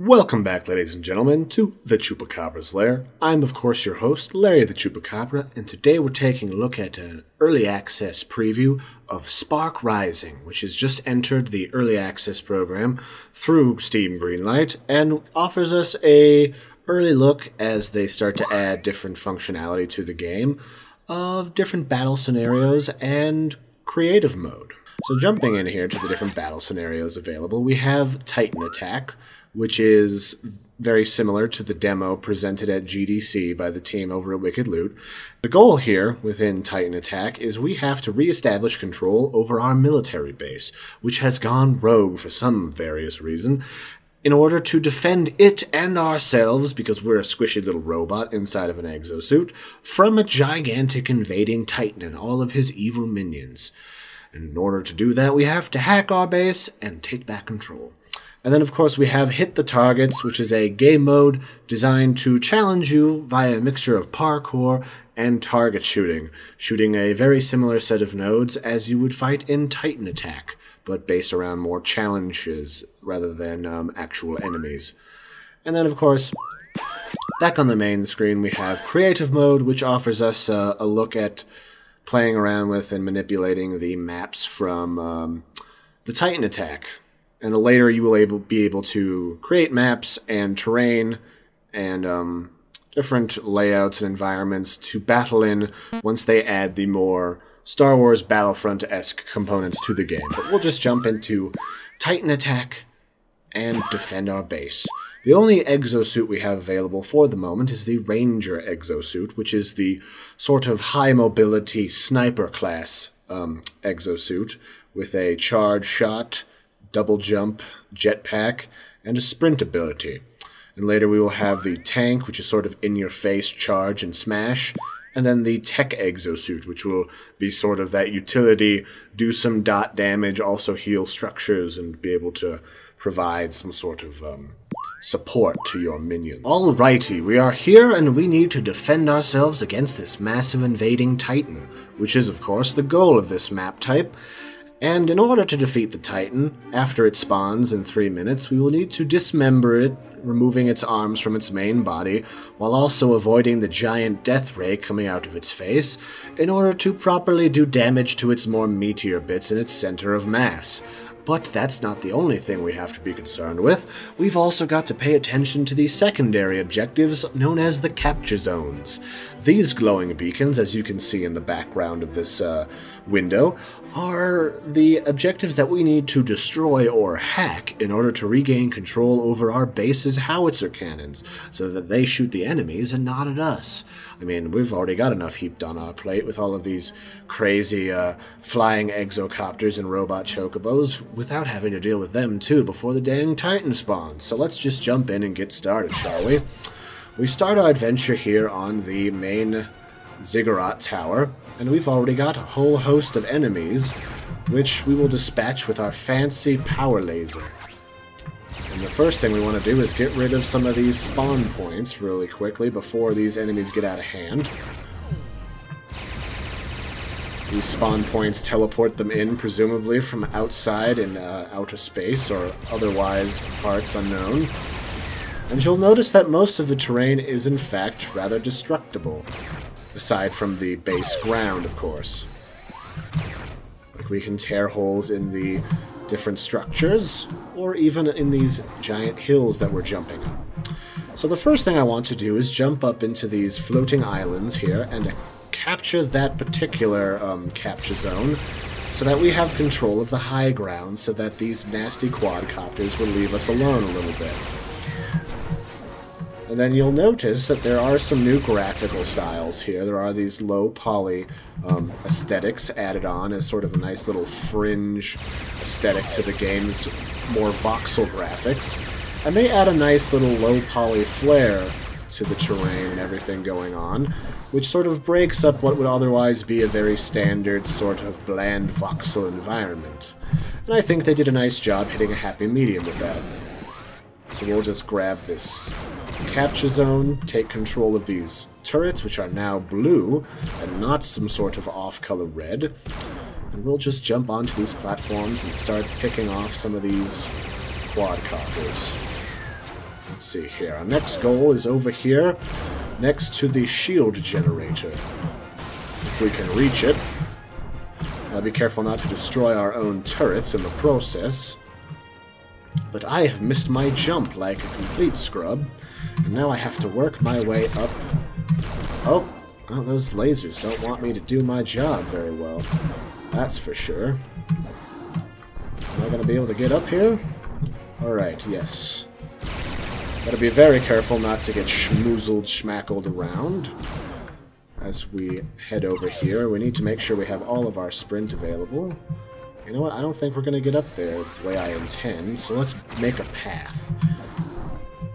Welcome back, ladies and gentlemen, to the Chupacabra's Lair. I'm, of course, your host, Larry the Chupacabra, and today we're taking a look at an early access preview of Spark Rising, which has just entered the early access program through Steam Greenlight and offers us a early look as they start to add different functionality to the game of different battle scenarios and creative mode. So jumping in here to the different battle scenarios available, we have Titan Attack, which is very similar to the demo presented at GDC by the team over at Wicked Loot. The goal here within Titan Attack is we have to re-establish control over our military base, which has gone rogue for some various reason, in order to defend it and ourselves, because we're a squishy little robot inside of an exosuit, from a gigantic invading Titan and all of his evil minions. And in order to do that, we have to hack our base and take back control. And then, of course, we have Hit the Targets, which is a game mode designed to challenge you via a mixture of parkour and target shooting, shooting a very similar set of nodes as you would fight in Titan Attack, but based around more challenges rather than actual enemies. And then, of course, back on the main screen, we have Creative Mode, which offers us a look at playing around with and manipulating the maps from the Titan Attack. And later you will be able to create maps and terrain and different layouts and environments to battle in once they add the more Star Wars Battlefront-esque components to the game. But we'll just jump into Titan Attack and defend our base. The only exosuit we have available for the moment is the Ranger exosuit, which is the sort of high-mobility sniper class exosuit with a charge shot, double jump, jetpack, and a sprint ability. And later we will have the tank, which is sort of in-your-face charge and smash, and then the tech exosuit, which will be sort of that utility, do some dot damage, also heal structures, and be able to provide some sort of support to your minions. Alrighty, we are here and we need to defend ourselves against this massive invading Titan, which is of course the goal of this map type. And in order to defeat the Titan, after it spawns in 3 minutes, we will need to dismember it, removing its arms from its main body, while also avoiding the giant death ray coming out of its face, in order to properly do damage to its more meatier bits in its center of mass. But that's not the only thing we have to be concerned with. We've also got to pay attention to the secondary objectives known as the capture zones. These glowing beacons, as you can see in the background of this window, are the objectives that we need to destroy or hack in order to regain control over our base's howitzer cannons, so that they shoot the enemies and not at us. I mean, we've already got enough heaped on our plate with all of these crazy flying exocopters and robot chocobos, without having to deal with them too before the dang Titan spawns. So let's just jump in and get started, shall we? We start our adventure here on the main Ziggurat Tower, and we've already got a whole host of enemies, which we will dispatch with our fancy power laser. And the first thing we want to do is get rid of some of these spawn points really quickly before these enemies get out of hand. These spawn points teleport them in, presumably from outside in outer space or otherwise parts unknown. And you'll notice that most of the terrain is in fact rather destructible, aside from the base ground, of course. Like, we can tear holes in the different structures, or even in these giant hills that we're jumping up. So the first thing I want to do is jump up into these floating islands here and capture that particular capture zone, so that we have control of the high ground, so that these nasty quadcopters will leave us alone a little bit. And then you'll notice that there are some new graphical styles here. There are these low poly aesthetics added on as sort of a nice little fringe aesthetic to the game's more voxel graphics. And they add a nice little low poly flair to the terrain and everything going on, which sort of breaks up what would otherwise be a very standard sort of bland voxel environment. And I think they did a nice job hitting a happy medium with that. So we'll just grab this capture zone, take control of these turrets, which are now blue and not some sort of off-color red, and we'll just jump onto these platforms and start picking off some of these quadcopters. let's see here. Our next goal is over here, next to the shield generator. If we can reach it. I'll be careful not to destroy our own turrets in the process. But I have missed my jump like a complete scrub, and now I have to work my way up. Oh, well, those lasers don't want me to do my job very well. That's for sure. Am I going to be able to get up here? Alright, yes. Gotta be very careful not to get schmoozled, schmackled around. As we head over here, we need to make sure we have all of our sprint available. You know what, I don't think we're going to get up there the way I intend, so let's make a path.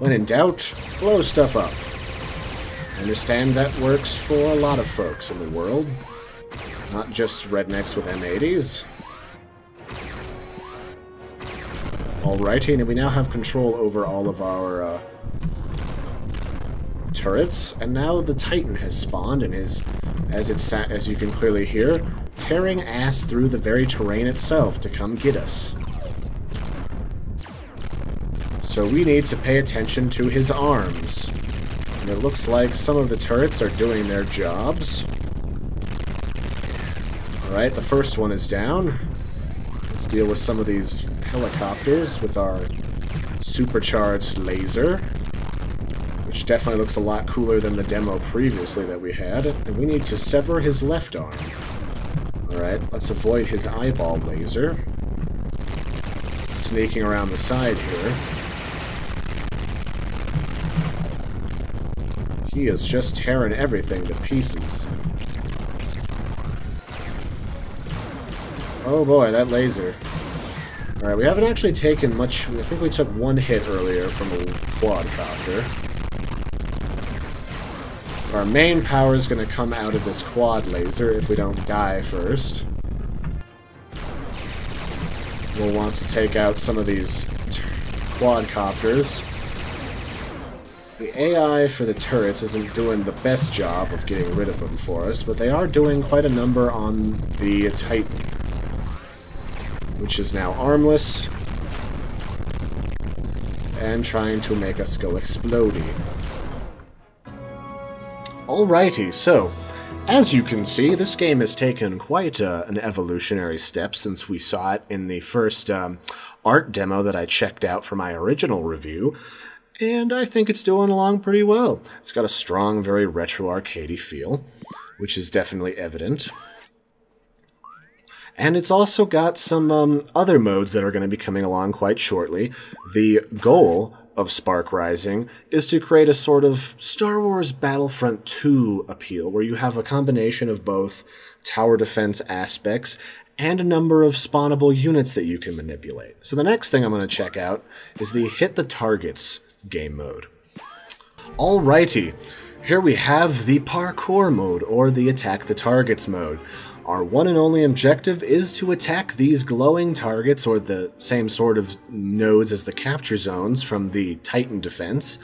When in doubt, blow stuff up. I understand that works for a lot of folks in the world, not just rednecks with M80s. Alrighty, and we now have control over all of our turrets, and now the Titan has spawned and is, as you can clearly hear, tearing ass through the very terrain itself to come get us. So we need to pay attention to his arms. And it looks like some of the turrets are doing their jobs. Alright, the first one is down. Let's deal with some of these helicopters with our supercharged laser, which definitely looks a lot cooler than the demo previously that we had. And we need to sever his left arm. Alright, let's avoid his eyeball laser. Sneaking around the side here. He is just tearing everything to pieces. Oh boy, that laser. Alright, we haven't actually taken much. I think we took one hit earlier from a quadcopter. So our main power is going to come out of this quad laser if we don't die first. We'll want to take out some of these quadcopters. The AI for the turrets isn't doing the best job of getting rid of them for us, but they are doing quite a number on the Titan, which is now armless and trying to make us go explodey. Alrighty, so as you can see, this game has taken quite an evolutionary step since we saw it in the first art demo that I checked out for my original review, and I think it's doing along pretty well. It's got a strong, very retro arcadey feel, which is definitely evident. And it's also got some other modes that are going to be coming along quite shortly. The goal of Spark Rising is to create a sort of Star Wars Battlefront 2 appeal, where you have a combination of both tower defense aspects and a number of spawnable units that you can manipulate. So the next thing I'm going to check out is the Hit the Targets game mode. Alrighty, here we have the Parkour mode, or the Attack the Targets mode. Our one and only objective is to attack these glowing targets, or the same sort of nodes as the capture zones from the Titan defense,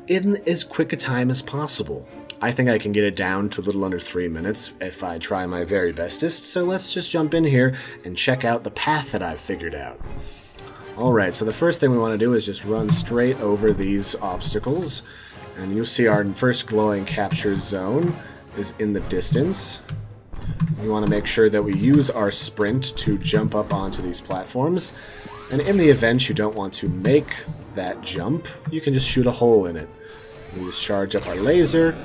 in as quick a time as possible. I think I can get it down to a little under 3 minutes if I try my very bestest, so let's just jump in here and check out the path that I've figured out. Alright, so the first thing we want to do is just run straight over these obstacles, and you'll see our first glowing capture zone is in the distance. We want to make sure that we use our sprint to jump up onto these platforms, and in the event you don't want to make that jump, you can just shoot a hole in it. We just charge up our laser,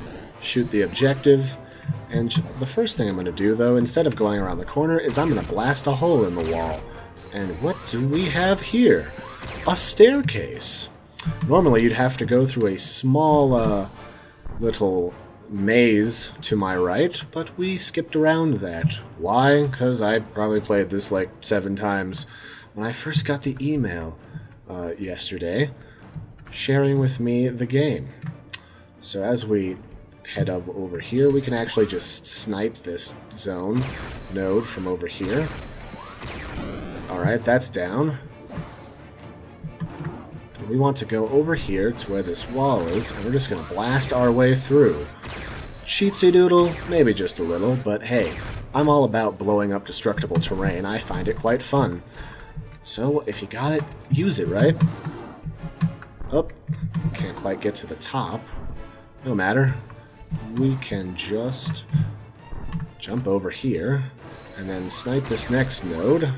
shoot the objective, and the first thing I'm going to do, though, instead of going around the corner, is I'm going to blast a hole in the wall. And what do we have here? A staircase! Normally you'd have to go through a small little maze to my right, but we skipped around that. Why? Because I probably played this like 7 times. When I first got the email yesterday, sharing with me the game. So as we head up over here, we can actually just snipe this zone node from over here. Alright, that's down. We want to go over here to where this wall is, and we're just going to blast our way through. Cheatsy doodle, maybe just a little, but hey, I'm all about blowing up destructible terrain. I find it quite fun. So, if you got it, use it, right? Oh, can't quite get to the top. No matter. We can just jump over here and then snipe this next node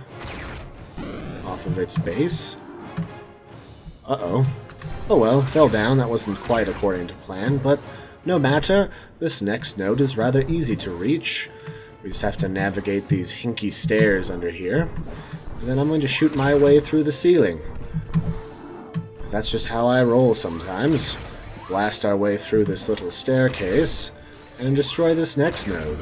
off of its base. Uh-oh. Oh well, fell down. That wasn't quite according to plan, but no matter. This next node is rather easy to reach. We just have to navigate these hinky stairs under here. And then I'm going to shoot my way through the ceiling. Because that's just how I roll sometimes. Blast our way through this little staircase and destroy this next node.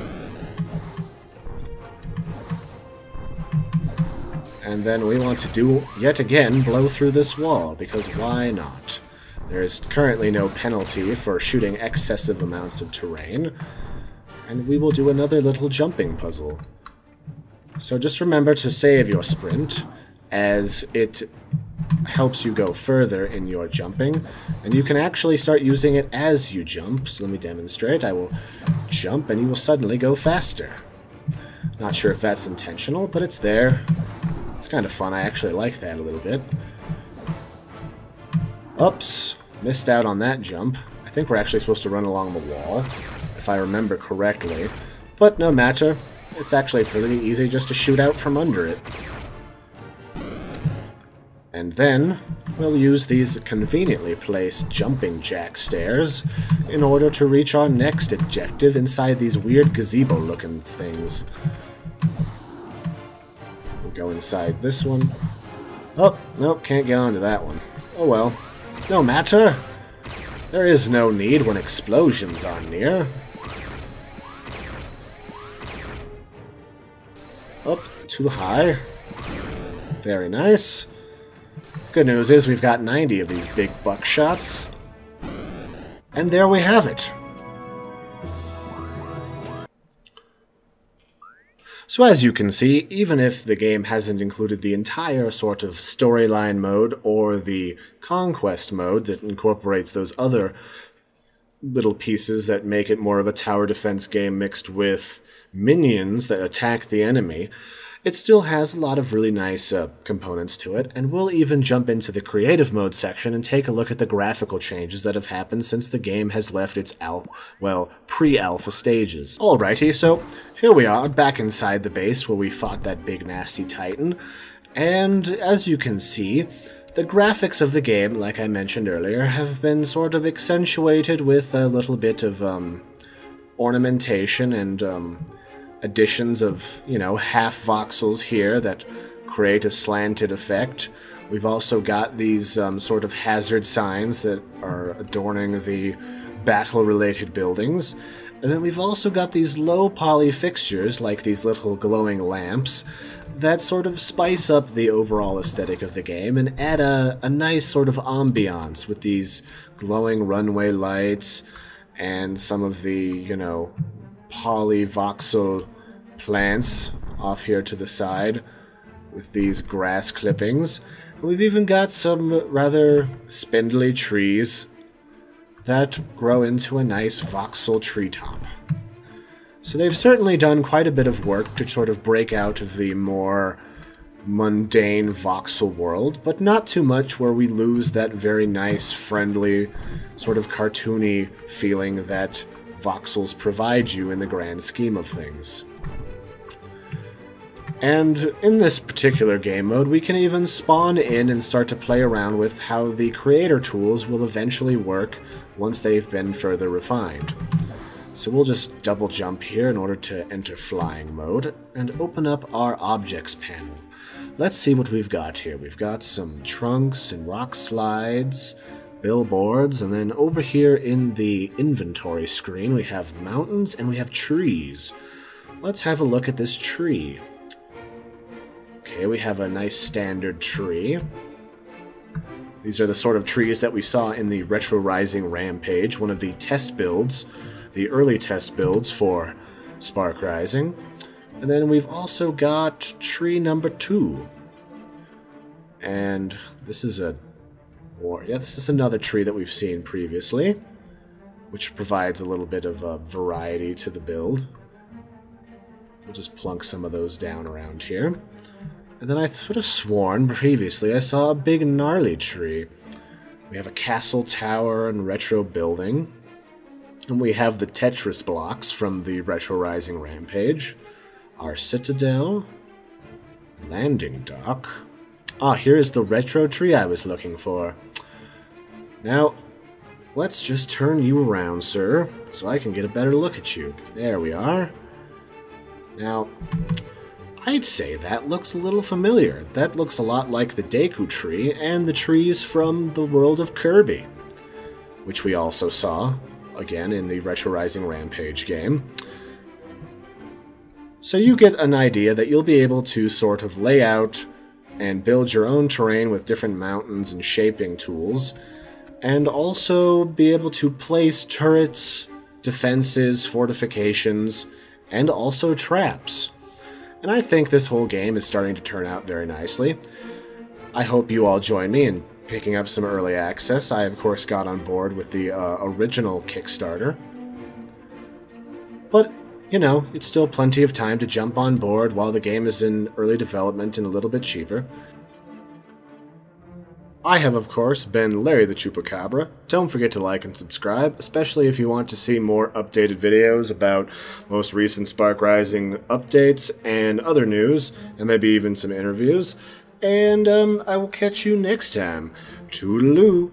And then we want to do, yet again, blow through this wall, because why not? There is currently no penalty for shooting excessive amounts of terrain, and we will do another little jumping puzzle. So just remember to save your sprint, as it helps you go further in your jumping, and you can actually start using it as you jump. So let me demonstrate. I will jump, and you will suddenly go faster. Not sure if that's intentional, but it's there. It's kind of fun. I actually like that a little bit. Oops. Missed out on that jump. I think we're actually supposed to run along the wall, if I remember correctly. But no matter. It's actually pretty easy just to shoot out from under it. And then we'll use these conveniently placed jumping jack stairs in order to reach our next objective inside these weird gazebo-looking things. Go inside this one. Oh, nope, can't get onto that one. Oh well. No matter. There is no need when explosions are near. Oh, too high. Very nice. Good news is we've got 90 of these big buckshots. And there we have it. So as you can see, even if the game hasn't included the entire sort of storyline mode or the conquest mode that incorporates those other little pieces that make it more of a tower defense game mixed with minions that attack the enemy, it still has a lot of really nice components to it, and we'll even jump into the creative mode section and take a look at the graphical changes that have happened since the game has left its pre-alpha stages. Alrighty, so here we are, back inside the base where we fought that big nasty titan, and as you can see, the graphics of the game, like I mentioned earlier, have been sort of accentuated with a little bit of ornamentation and additions of, you know, half voxels here that create a slanted effect. We've also got these sort of hazard signs that are adorning the battle-related buildings. And then we've also got these low-poly fixtures, like these little glowing lamps, that sort of spice up the overall aesthetic of the game and add a nice sort of ambiance with these glowing runway lights and some of the, you know, polyvoxel plants off here to the side with these grass clippings. And we've even got some rather spindly trees that grow into a nice voxel treetop. So they've certainly done quite a bit of work to sort of break out of the more mundane voxel world, but not too much where we lose that very nice, friendly, sort of cartoony feeling that voxels provide you in the grand scheme of things. And in this particular game mode, we can even spawn in and start to play around with how the creator tools will eventually work once they've been further refined. So we'll just double jump here in order to enter flying mode and open up our objects panel. Let's see what we've got here. We've got some trunks and rock slides, billboards, and then over here in the inventory screen we have mountains and we have trees. Let's have a look at this tree. Okay, we have a nice standard tree. These are the sort of trees that we saw in the Retro Rising Rampage, one of the test builds, the early test builds for Spark Rising. And then we've also got tree number 2. And this is this is another tree that we've seen previously, which provides a little bit of variety to the build. We'll just plunk some of those down around here. And then I could have sworn previously I saw a big gnarly tree. We have a castle tower and retro building. And we have the Tetris blocks from the Retro Rising Rampage. Our citadel. Landing dock. Ah, here's the retro tree I was looking for. Now, let's just turn you around, sir, so I can get a better look at you. There we are. Now, I'd say that looks a little familiar. That looks a lot like the Deku tree and the trees from the world of Kirby, which we also saw, again, in the Retro Rising Rampage game. So you get an idea that you'll be able to sort of lay out and build your own terrain with different mountains and shaping tools, and also be able to place turrets, defenses, fortifications, and also traps. And I think this whole game is starting to turn out very nicely. I hope you all join me in picking up some early access. I, of course, got on board with the original Kickstarter. But, you know, it's still plenty of time to jump on board while the game is in early development and a little bit cheaper. I have, of course, been Larry the Chupacabra. Don't forget to like and subscribe, especially if you want to see more updated videos about most recent Spark Rising updates and other news, and maybe even some interviews. And I will catch you next time. Toodaloo!